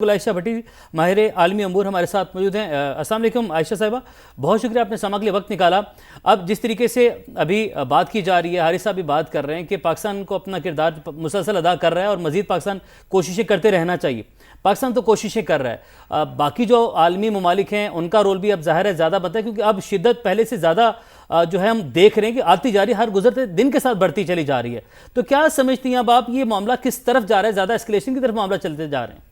बिल्कुल, आयशा भट्टी माहिर आलमी अमूर हमारे साथ मौजूद हैं। अस्सलाम वालेकुम आयशा साहिबा, बहुत शुक्रिया आपने समा के लिए वक्त निकाला। अब जिस तरीके से अभी बात की जा रही है, हारिस साहब भी बात कर रहे हैं कि पाकिस्तान को अपना किरदार मुसलसल अदा कर रहा है और मज़ीद पाकिस्तान कोशिशें करते रहना चाहिए। पाकिस्तान तो कोशिशें कर रहा है, बाकी जो आलमी ममालिक हैं उनका रोल भी अब ज़ाहिर है ज़्यादा बनता है, क्योंकि अब शिद्दत पहले से ज़्यादा जो है हम देख रहे हैं कि आती जा रही है, हर गुजरते दिन के साथ बढ़ती चली जा रही है। तो क्या समझती हैं अब आप, ये मामला किस तरफ जा रहा है? ज़्यादा एस्केलेशन की तरफ मामला चलते जा रहे हैं?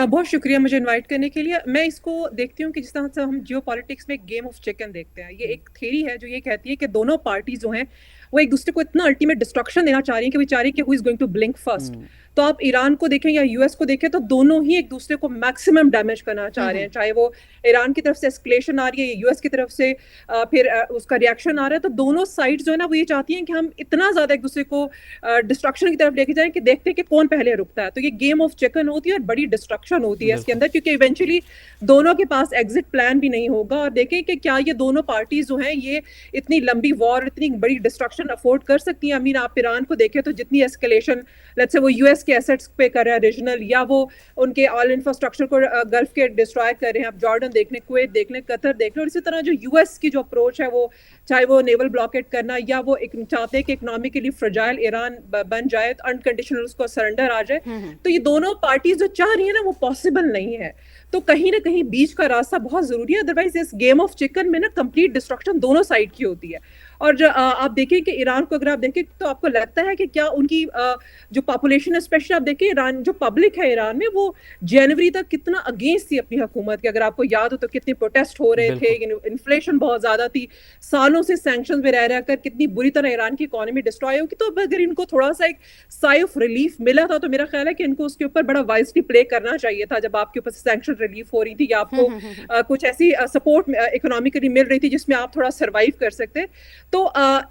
बहुत शुक्रिया मुझे इनवाइट करने के लिए। मैं इसको देखती हूँ कि जिस तरह से हम जियो पॉलिटिक्स में गेम ऑफ चिकन देखते हैं, ये एक थ्योरी है जो ये कहती है कि दोनों पार्टी जो हैं वो एक दूसरे को इतना अल्टीमेट डिस्ट्रक्शन देना चाह रही है कि बेचारी कि who is going to blink first. तो आप ईरान को देखें या यूएस को देखें तो दोनों ही एक दूसरे को मैक्सिमम डैमेज करना चाह रहे हैं, चाहे वो ईरान की तरफ से एस्केलेशन आ रही है, यूएस की तरफ से फिर उसका रिएक्शन आ रहा है। तो दोनों साइड जो है ना वो ये चाहती हैं कि हम इतना ज्यादा एक दूसरे को डिस्ट्रक्शन की तरफ लेके जाएं कि देखते हैं कि कौन पहले रुकता है। तो ये गेम ऑफ चिकन होती है और बड़ी डिस्ट्रक्शन होती है इसके अंदर, क्योंकि इवेंचुअली दोनों के पास एग्जिट प्लान भी नहीं होगा। और देखें कि क्या ये दोनों पार्टीज जो हैं ये इतनी लंबी वॉर, इतनी बड़ी डिस्ट्रक्शन अफोर्ड कर सकती हैं। आई मीन आप ईरान को देखें तो जितनी एस्केलेशन लेट्स से वो यूएस के एसेट्स पे कर रहा है रीजनल, या वो उनके ऑल इंफ्रास्ट्रक्चर को गल्फ के डिस्ट्रॉय कर रहे हैं। आप जॉर्डन देख लें, कुवैत देख लें, कतर देख लें। और इसी तरह जो यूएस की जो अप्रोच है वो चाहे वो नेवल ब्लॉकेट करना या वो एक चाहते हैं कि इकोनॉमिकली फ्रजाइल ईरान बन जाए, अनकंडीशनल उसको सरेंडर आ जाए। तो ये दोनों पार्टीज जो चाह रही है ना वो पॉसिबल नहीं है। तो कहीं ना कहीं बीच का रास्ता बहुत जरूरी है, अदरवाइज इस गेम ऑफ चिकन में ना कंप्लीट डिस्ट्रक्शन दोनों साइड की होती है। और जो आप देखें कि ईरान को अगर आप देखें तो आपको लगता है कि क्या उनकी जो पॉपुलेशन है, स्पेशली आप देखें ईरान जो पब्लिक है ईरान में, वो जनवरी तक कितना अगेंस्ट थी अपनी हुकूमत के। अगर आपको याद हो तो कितने प्रोटेस्ट हो रहे थे, इन्फ्लेशन बहुत ज्यादा थी, सालों से सैंक्शन में रह रहकर कितनी बुरी तरह ईरान की इकोनॉमी डिस्ट्रॉय होगी। तो अब अगर इनको थोड़ा सा एक साई ऑफ रिलीफ मिला था तो मेरा ख्याल है कि इनको उसके ऊपर बड़ा वाइजली प्ले करना चाहिए था। जब आपके ऊपर सैंक्शन रिलीफ हो रही थी या आपको कुछ ऐसी सपोर्ट इकोनॉमिकली मिल रही थी जिसमें आप थोड़ा सर्वाइव कर सकते, तो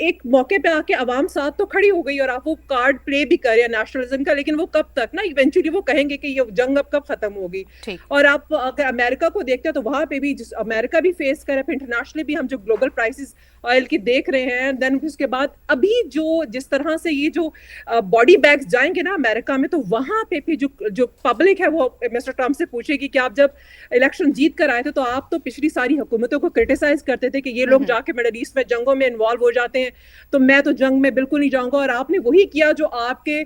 एक मौके पे आके आवाम साथ तो खड़ी हो गई और आप वो कार्ड प्ले भी कर रहे हैं नेशनलिज्म का। लेकिन वो कब तक ना, इवेंचुअली वो कहेंगे कि ये जंग अब कब खत्म होगी। और आप अगर अमेरिका को देखते हैं तो वहां पे भी जिस अमेरिका भी फेस कर रहा है, इंटरनेशनली भी हम जो ग्लोबल प्राइसेस ऑयल की देख रहे हैं, देन उसके बाद अभी जो जिस तरह से ये जो बॉडी बैग्स जाएंगे ना अमेरिका में, तो वहां पे भी जो पब्लिक है वो मिस्टर ट्रम्प से पूछेगी कि आप जब इलेक्शन जीत कर आए थे तो आप तो पिछली सारी हुकूमतों को क्रिटिसाइज करते थे कि ये लोग जाके मिडल ईस्ट में जंगों में इन्वॉल्व हो जाते हैं, तो मैं तो जंग में बिल्कुल नहीं जाऊंगा। और आपने वही किया जो आपके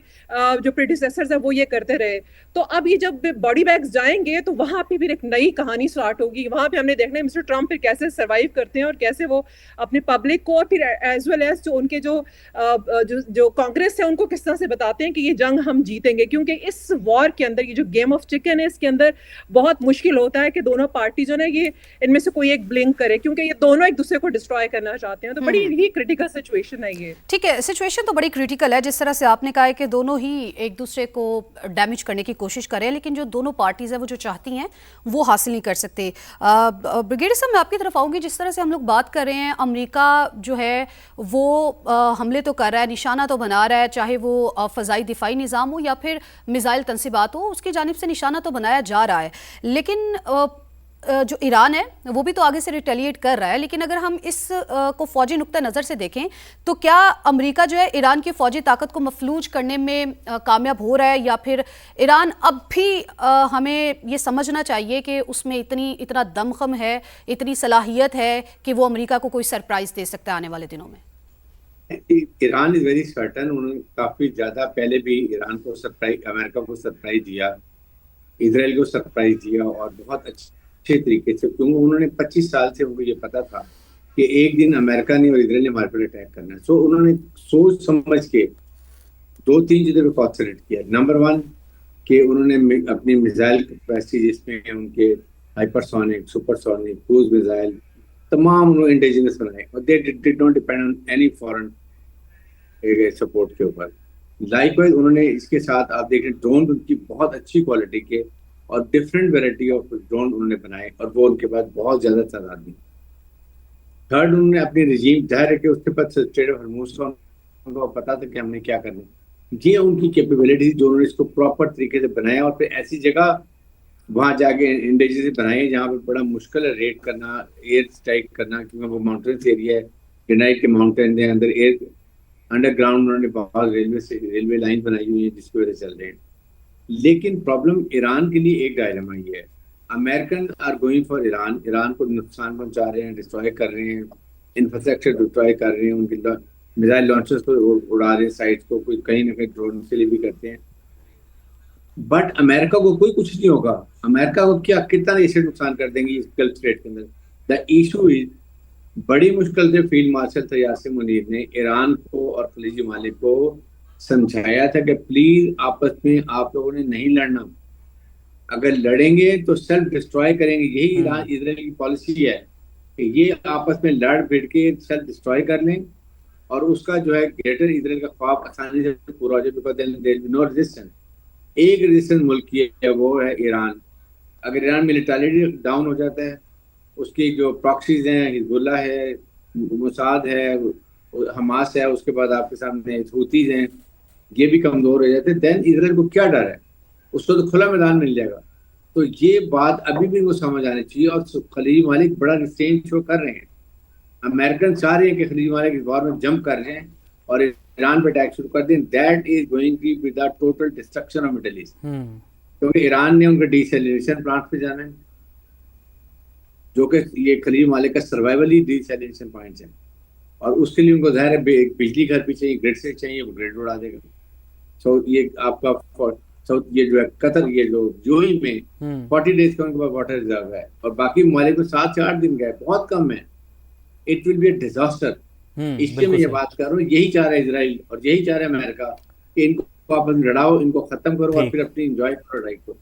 जो प्रेडिसेसर्स है वो ये करते रहे। तो अब ये जब बॉडी बैग्स जाएंगे तो वहां पे फिर एक नई कहानी स्टार्ट होगी। वहां पे हमने देखना है मिस्टर ट्रम्प फिर कैसे सर्वाइव करते हैं और कैसे वो अपने पब्लिक को और फिर एज वेल एज जो उनके जो कांग्रेस है उनको किस तरह से बताते हैं कि ये जंग हम जीतेंगे। क्योंकि इस वॉर के अंदर ये जो गेम ऑफ चिकन है इसके अंदर बहुत मुश्किल होता है कि दोनों पार्टी जो है ये इनमें से कोई एक ब्लिंक करे, क्योंकि ये दोनों एक दूसरे को डिस्ट्रॉय करना चाहते हैं। तो बड़ी ही क्रिटिकल सिचुएशन है ये। ठीक है, सिचुएशन तो बड़ी क्रिटिकल है। जिस तरह से आपने कहा है कि दोनों ही एक दूसरे को डैमेज करने की कोशिश कर रहे हैं, लेकिन जो दोनों पार्टीज है वो जो चाहती हैं वो हासिल नहीं कर सकते। ब्रिगेडियर साहब मैं आपकी तरफ आऊँगी। जिस तरह से हम लोग बात कर रहे हैं, अमेरिका जो है वो हमले तो कर रहा है, निशाना तो बना रहा है, चाहे वो फ़ज़ाई दिफाई निज़ाम हो या फिर मिसाइल तनसीबात हो, उसकी जानिब से निशाना तो बनाया जा रहा है। लेकिन जो ईरान है वो भी तो आगे से रिटेलिएट कर रहा है। लेकिन अगर हम इस को फौजी नुक्ता नज़र से देखें तो क्या अमेरिका जो है ईरान की फौजी ताकत को मफलूज करने में कामयाब हो रहा है, या फिर ईरान अब भी हमें ये समझना चाहिए कि उसमें इतना दमखम है, इतनी सलाहियत है कि वो अमेरिका को कोई सरप्राइज दे सकता है आने वाले दिनों में? Iran is very certain. उन्होंने काफी ज्यादा पहले भी ईरान को सरप्राइज, अमेरिका को सरप्राइज दिया, इसराइल को सरप्राइज दिया, और बहुत अच्छे तरीके से, क्योंकि उन्होंने 25 साल से उनको ये पता था कि एक दिन अमेरिका ने और इसराइल ने हमारे पर अटैक करना है। सो उन्होंने सोच समझ के 2-3 चीजों को कॉन्सेंट्रेट किया। नंबर 1 कि उन्होंने अपनी मिसाइल कैपेसिटी, जिसमें उनके हाइपरसोनिक, सुपरसोनिक, क्रूज मिसाइल तमाम उन्होंने इंडिजिनस बनाए, और they did not depend on any foreign support के ऊपर। लाइकवाइज उन्होंने इसके साथ आप देखें ड्रोन उनकी बहुत अच्छी क्वालिटी के और डिफरेंट वेराइटी ऑफ ड्रोन उन्होंने बनाए, और वो उनके पास बहुत ज्यादा तादाद में। थर्ड, उन्होंने अपनी रिजीम जाहिर है कि उसके पास स्ट्रेट ऑफ हॉर्मुज का उनको पता था कि हमने क्या करना। ये उनकी कैपेबिलिटी जो उन्होंने इसको प्रॉपर तरीके से बनाया, और फिर ऐसी जगह वहां जाके इंडिजिनस बनाए जहाँ पर बड़ा मुश्किल है रेड करना, एयर स्ट्राइक करना, क्योंकि वो माउंटेन्स एरिया है, ग्रेनाइट के माउंटेन है, अंदर एयर अंडरग्राउंड उन्होंने बहुत रेलवे लाइन बनाई हुई है जिसकी वजह से चल रहे हैं। लेकिन प्रॉब्लम ईरान के लिए एक डायलेमा ये है, American are going for Iran, Iran को नुकसान पहुंचा रहे हैं, डिस्ट्रॉय कर रहे हैं, इंफ्रास्ट्रक्चर डिस्ट्रॉय कर रहे हैं, उनके मिसाइल लॉन्चर्स को उड़ा रहे हैं, साइट्स को कोई कहीं ना कहीं ड्रोन के लिए भी करते हैं। बट अमेरिका को कोई कुछ नहीं होगा, अमेरिका को क्या कितना ऐसे नुकसान कर देंगे इस गल्फ स्टेट के अंदर। द इशू इज, बड़ी मुश्किल से फील्ड मार्शल यासिम मुनीर ने ईरान को और खलीजी ममालिक को समझाया था कि प्लीज आपस में आप लोगों ने नहीं लड़ना, अगर लड़ेंगे तो सेल्फ डिस्ट्रॉय करेंगे। यही ईरान इजराइल की पॉलिसी है कि ये आपस में लड़ भिड़ के सेल्फ डिस्ट्रॉय कर लें और उसका जो है ग्रेटर इजराइल का ख्वाब आसानी से पूरा हो जाए, because there will be no resistance. एक रेजिस्टेंस मुल्क की है, वो है ईरान। अगर ईरान मिलिटरी डाउन हो जाता है, उसकी जो प्रॉक्सीज हैं, हिजबुल्लाह है, मुसाद है, हमास है, उसके बाद आपके सामने हूतीज हैं, ये भी कमजोर हो जाते हैं, देन इजराइल को क्या डर है, उसको तो खुला मैदान मिल जाएगा। तो ये बात अभी भी वो समझ आनी चाहिए और खलीजी ममालिक बड़ा रिस्ट्रेंट शो कर रहे हैं। अमेरिकन चाह रहे हैं कि खलीजी ममालिक इस बार में जंप कर रहे हैं और ईरान पे अटैक शुरू कर दें। That is going to be the total destruction of Middle East, क्योंकि ईरान ने उनके डीसैलिनेशन प्लांट पे जाना है, जो कि ये खलीजी ममालिक का सर्वाइवल ही डीसैलिनेशन पॉइंट्स है, और उसके लिए उनको ज़ाहिर है बिजली घर भी चाहिए, ग्रिड से चाहिए, वो ग्रिड उड़ा देगा। सो ये आपका ये जो है कतर, ये जो ही में 40 डेज का उनके पास वाटर रिजर्व है और बाकी ममालिक में 7 से 8 दिन का है, बहुत कम है। It will be a disaster. इसलिए मैं ये बात कर रहा हूँ, यही चाह रहा है इजराइल और यही चाह रहा है अमेरिका कि इनको वापस लड़ाओ, इनको खत्म करो और फिर अपनी एंजॉय करो राइट को।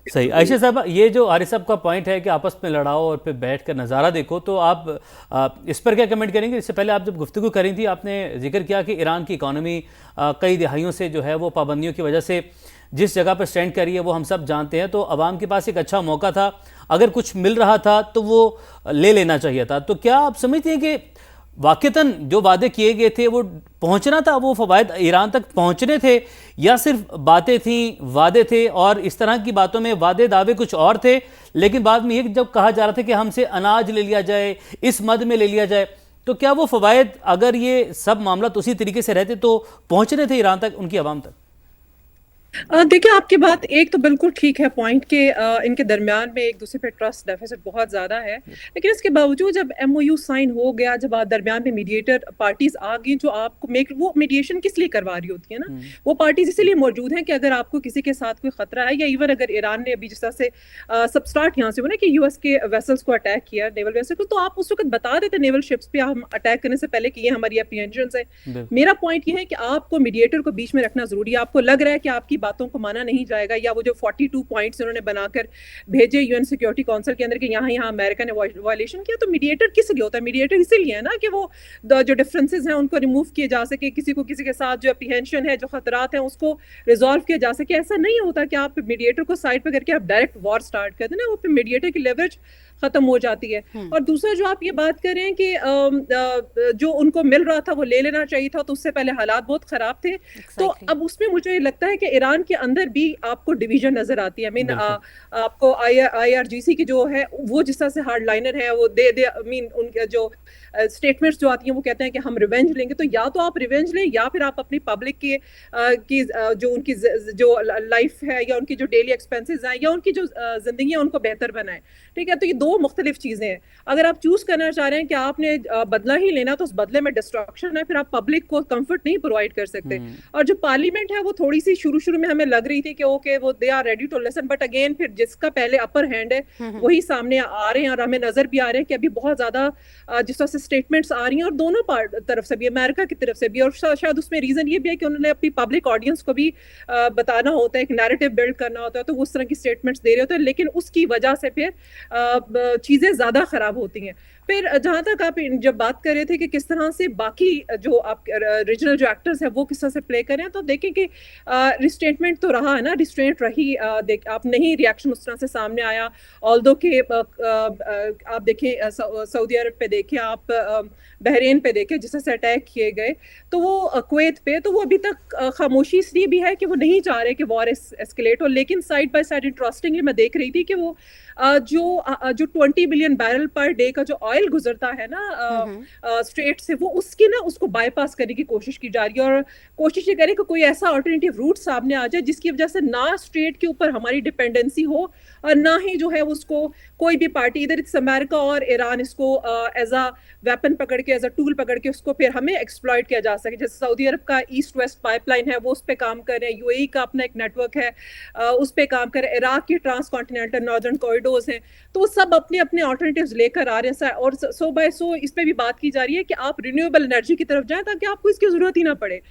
सही आयशा साहब, ये जो आरिफ साहब का पॉइंट है कि आपस में लड़ाओ और फिर बैठकर नज़ारा देखो, तो आप इस पर क्या कमेंट करेंगे? इससे पहले आप जब गुफ्तगू करी थी, आपने जिक्र किया कि ईरान की इकॉनमी कई दिहाइयों से जो है वो पाबंदियों की वजह से जिस जगह पर स्टैंड करी है वो हम सब जानते हैं, तो अवाम के पास एक अच्छा मौका था, अगर कुछ मिल रहा था तो वो ले लेना चाहिए था। तो क्या आप समझते हैं कि वाक़तन जो वादे किए गए थे वो पहुंचना था, वो फ़वाद ईरान तक पहुंचने थे, या सिर्फ बातें थी, वादे थे, और इस तरह की बातों में वादे दावे कुछ और थे, लेकिन बाद में ये जब कहा जा रहा था कि हमसे अनाज ले लिया जाए, इस मद में ले लिया जाए, तो क्या वो फ़वाद, अगर ये सब मामला उसी तरीके से रहते तो पहुंचने थे ईरान तक, उनकी आवाम तक? देखिए, आपकी बात एक तो बिल्कुल ठीक है पॉइंट के इनके दरमियान में एक दूसरे पे ट्रस्ट डेफिसिट बहुत ज़्यादा है, लेकिन इसके बावजूद जब MOU साइन हो गया, जब दरमियान में मीडिएटर पार्टीज आ गई जो आपको वो मीडिएशन किस लिए करवा रही होती है ना, वो पार्टीज इसीलिए मौजूद हैं कि अगर आपको किसी के साथ कोई खतरा है, या इवन अगर ईरान ने अभी जिस तरह से सबस्टार्ट यहाँ से हुआ ना कि US के वेसल्स को अटैक किया, नेवल वेसल को, तो आप उस वक्त बता देते नेवल शिप्स पे हम अटैक करने से पहले कि ये हमारी एप्रीहेंशंस है। मेरा पॉइंट ये है कि आपको मीडिएटर को बीच में रखना जरूरी है। आपको लग रहा है कि आपकी बातों को माना नहीं जाएगा, या वो जो 42 पॉइंट्स उन्होंने बनाकर भेजे UN सिक्योरिटी काउंसिल के अंदर कि यहाँ अमेरिका ने वायलेशन किया, तो मीडिएटर किस लिए होता है? मीडिएटर इसीलिए है ना कि वो जो डिफरेंसेस हैं उनको रिमूव किए जा सके, किसी को किसी के साथ जो एप्रीहेंशन है, जो खतरात हैं, उसको रिजॉल्व किया जा सके। ऐसा नहीं होता कि आप मीडिएटर को साइड पर करके आप डायरेक्ट वॉर स्टार्ट कर दें ना, वो फिर मीडिएटर की लेवरेज खत्म हो जाती है। और दूसरा जो आप ये बात कर रहे हैं कि जो उनको मिल रहा था वो ले लेना चाहिए था, तो उससे पहले हालात बहुत खराब थे। तो अब उसमें मुझे लगता है कि ईरान के अंदर भी आपको डिवीजन नजर आती है। आपको IRGC की जो है वो जिस तरह से हार्ड लाइनर है, वो उनके जो स्टेटमेंट्स जो आती हैं वो कहते हैं कि हम रिवेंज लेंगे, तो या तो आप रिवेंज लें या फिर आप अपनी पब्लिक की जो उनकी जो लाइफ है, या उनकी जो डेली एक्सपेंसेस हैं, या उनकी जो जिंदगी है, उनको बेहतर बनाएं। ठीक है, तो ये दो मुख्तलिफ चीजें हैं। अगर आप चूज करना चाह रहे हैं कि आपने बदला ही लेना, तो उस बदले में डिस्ट्रक्शन है, फिर आप पब्लिक को कंफर्ट नहीं प्रोवाइड कर सकते। और जो पार्लियामेंट है वो थोड़ी सी शुरू में हमें लग रही थी कि ओके वो they are ready to listen, but again फिर जिसका पहले अपर हैंड है वही सामने आ रहे हैं, और हमें नजर भी आ रहे हैं कि अभी बहुत ज्यादा जिस तरह से स्टेटमेंट्स आ रही हैं, और दोनों तरफ से भी, अमेरिका की तरफ से भी, और शायद उसमें रीजन ये भी है कि उन्होंने अपनी पब्लिक ऑडियंस को भी बताना होता है, एक नैरेटिव बिल्ड करना होता है, तो उस तरह की स्टेटमेंट्स दे रहे होते हैं, लेकिन उसकी वजह से फिर चीजें ज्यादा खराब होती हैं। फिर जहां तक आप जब बात कर रहे थे कि किस तरह से बाकी जो आप रीजनल जो एक्टर्स हैं वो किस तरह से प्ले कर रहे हैं, तो देखें कि रिस्ट्रेंटमेंट तो रहा है ना, रिस्ट्रेंट रही। आप नहीं रिएक्शन उस तरह से सामने आया, ऑल्दो के आप देखें सऊदी अरब पे देखें, आप बहरीन पे देखें जिस तरह से अटैक किए गए, तो वो कुवैत पे, तो वो अभी तक खामोशी इसलिए भी है कि वो नहीं चाह रहे कि वॉर एस्केलेट हो। लेकिन साइड बाय साइड इंटरेस्टिंगली मैं देख रही थी कि वो जो 20 बिलियन बैरल पर डे का जो ऑयल ऑयल गुजरता है ना स्ट्रेट से, वो उसकी ना उसको बाईपास करने की कोशिश की जा रही है, और कोशिश ये करें कि कोई ऐसा अल्टरनेटिव रूट सामने आ जाए जिसकी वजह से ना स्ट्रेट के ऊपर हमारी डिपेंडेंसी हो, और ना ही जो है उसको कोई भी पार्टी, इधर अमेरिका और ईरान इसको एज अ वेपन पकड़ के, एज अ टूल पकड़ के उसको फिर हमें एक्सप्लॉइट किया जा सके। जैसे सऊदी अरब का ईस्ट वेस्ट पाइपलाइन है, वो उस पर काम कर रहे हैं, यूएई का अपना एक नेटवर्क है, उस पर काम कर रहे हैं, इराक की ट्रांस कॉन्टिनेंटल नॉर्दर्न कॉरिडोर्स हैं, तो वो सब अपने अपने ऑल्टरनेटिव्स लेकर आ रहे हैं। और सो बाय सो इस पर भी बात की जा रही है कि आप रिन्यूएबल एनर्जी की तरफ जाएं ताकि आपको इसकी जरूरत ही ना पड़े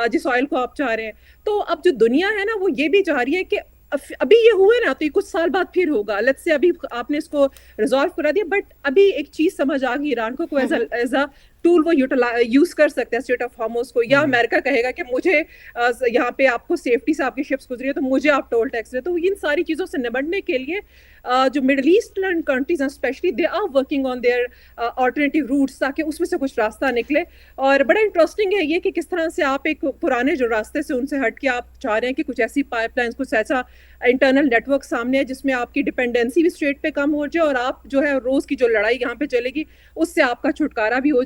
जिस ऑयल को आप चाह रहे हैं। तो अब जो दुनिया है ना, वो ये भी चाह रही है कि अभी ये हुआ ना, तो ये कुछ साल बाद फिर होगा, लेट्स से अभी आपने इसको रिजॉल्व करा दिया, बट अभी एक चीज समझ आ गई ईरान को एज अ टूल वो यूज कर सकते हैं स्ट्रेट ऑफ हॉर्मुज को, या अमेरिका कहेगा कि मुझे यहाँ पे आपको सेफ्टी से आपकी शिप्स गुजरी है तो मुझे आप टोल टैक्स दे। तो इन सारी चीजों से निपटने के लिए जो मिडल ईस्टर्न कंट्रीज हैं specially, they are working on their alternative routes ताकि उसमें से कुछ रास्ता निकले। और बड़ा इंटरेस्टिंग है ये कि किस तरह से आप एक पुराने जो रास्ते से उनसे हट के आप चाह रहे हैं कि कुछ ऐसी पाइपलाइंस, कुछ ऐसा इंटरनल नेटवर्क सामने है जिसमें आपकी डिपेंडेंसी भी स्ट्रेट पे कम हो जाए, और आप जो है रोज की जो लड़ाई यहाँ पे चलेगी उससे आपका छुटकारा भी हो जाए।